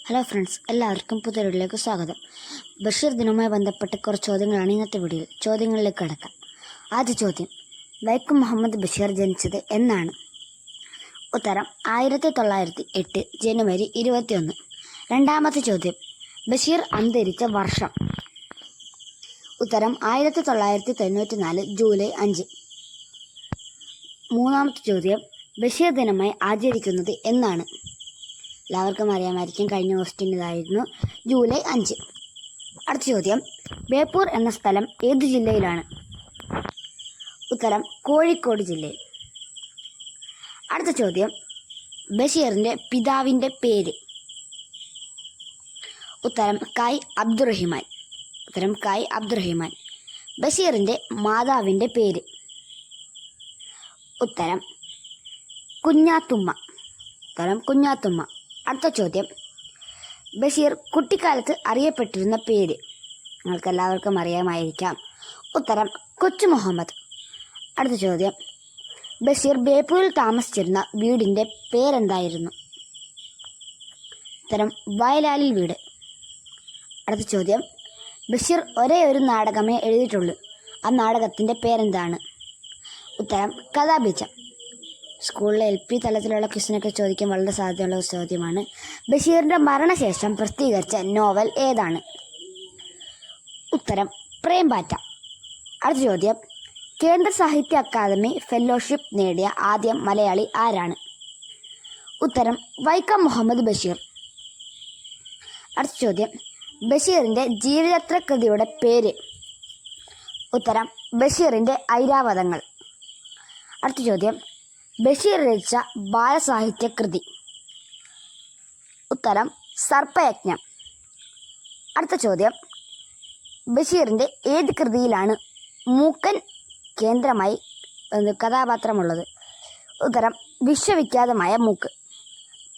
Hello friends, എല്ലാവർക്കും പുതിയൊരിലേക്ക് സ്വാഗതം. ബഷീർ ദിനവുമായി ബന്ധപ്പെട്ട കുറച്ച് ചോദ്യങ്ങളാണ് ഇന്നത്തെ വീഡിയോയിൽ. ചോദ്യങ്ങളിലേക്ക് കടക്കാം. ആദ്യ ചോദ്യം, വൈക്കം മുഹമ്മദ് ബഷീർ ജനിച്ചത് എന്നാണ്? ഉത്തരം 1908 ജനുവരി 21. രണ്ടാമത്തെ ചോദ്യം, ബഷീർ അന്തരിച്ച വർഷം? ഉത്തരം 1994 ജൂലൈ 5. മൂന്നാമത്തെ ചോദ്യം, ബഷീർ ദിനമായി ആചരിക്കുന്നത് എന്നാണ്? എല്ലാവർക്കും അറിയാമായിരിക്കും, കഴിഞ്ഞ ക്വസ്റ്റ്യൻ ഇതായിരുന്നു, ജൂലൈ 5. അടുത്ത ചോദ്യം, ബേപ്പൂർ എന്ന സ്ഥലം ഏത് ജില്ലയിലാണ്? ഉത്തരം കോഴിക്കോട് ജില്ലയിൽ. അടുത്ത ചോദ്യം, ബഷീറിൻ്റെ പിതാവിൻ്റെ പേര്? ഉത്തരം കൈ അബ്ദുറഹിമാൻ. ബഷീറിൻ്റെ മാതാവിൻ്റെ പേര്? ഉത്തരം കുഞ്ഞാത്തുമ്മ. അടുത്ത ചോദ്യം, ബഷീർ കുട്ടിക്കാലത്ത് അറിയപ്പെട്ടിരുന്ന പേര്? നിങ്ങൾക്ക് എല്ലാവർക്കും അറിയാമായിരിക്കാം. ഉത്തരം കൊച്ചു മുഹമ്മദ്. അടുത്ത ചോദ്യം, ബഷീർ ബേപ്പൂരിൽ താമസിച്ചിരുന്ന വീടിൻ്റെ പേരെന്തായിരുന്നു? ഉത്തരം വയലാലിൽ വീട്. അടുത്ത ചോദ്യം, ബഷീർ ഒരേ ഒരു നാടകമേ എഴുതിയിട്ടുള്ളൂ. ആ നാടകത്തിൻ്റെ പേരെന്താണ്? ഉത്തരം കഥാബീജം. സ്കൂളിലെ LP തലത്തിലുള്ള ക്വസ്റ്റ്യനൊക്കെ ചോദിക്കാൻ വളരെ സാധ്യതയുള്ള ചോദ്യമാണ്. ബഷീറിൻ്റെ മരണശേഷം പ്രസിദ്ധീകരിച്ച നോവൽ ഏതാണ്? ഉത്തരം പ്രേംപാറ്റ. അടുത്ത ചോദ്യം, കേന്ദ്ര സാഹിത്യ അക്കാദമി ഫെലോഷിപ്പ് നേടിയ ആദ്യ മലയാളി ആരാണ്? ഉത്തരം വൈക്കം മുഹമ്മദ് ബഷീർ. അടുത്ത ചോദ്യം, ബഷീറിൻ്റെ ജീവചരിത്ര കൃതിയുടെ പേര്? ഉത്തരം ബഷീറിൻ്റെ ഐരാവതങ്ങൾ. അടുത്ത ചോദ്യം, ബഷീർ രചിച്ച ബാലസാഹിത്യ കൃതി? ഉത്തരം സർപ്പയജ്ഞം. അടുത്ത ചോദ്യം, ബഷീറിൻ്റെ ഏത് കൃതിയിലാണ് മൂക്കൻ കേന്ദ്രമായി കഥാപാത്രമുള്ളത്? ഉത്തരം വിശ്വവിഖ്യാതമായ മൂക്ക്.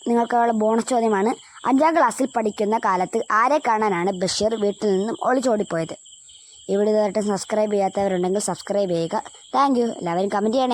നിങ്ങൾക്കുള്ള ബോണസ് ചോദ്യമാണ്. 5ാം ക്ലാസ്സിൽ പഠിക്കുന്ന കാലത്ത് ആരെ കാണാനാണ് ബഷീർ വീട്ടിൽ നിന്നും ഒളിച്ചോടിപ്പോയത്? ഇവിടെ ഇതുവരെ സബ്സ്ക്രൈബ് ചെയ്യാത്തവരുണ്ടെങ്കിൽ സബ്സ്ക്രൈബ് ചെയ്യുക. Thank you. എല്ലാവരും കമൻറ്റ് ചെയ്യണേ.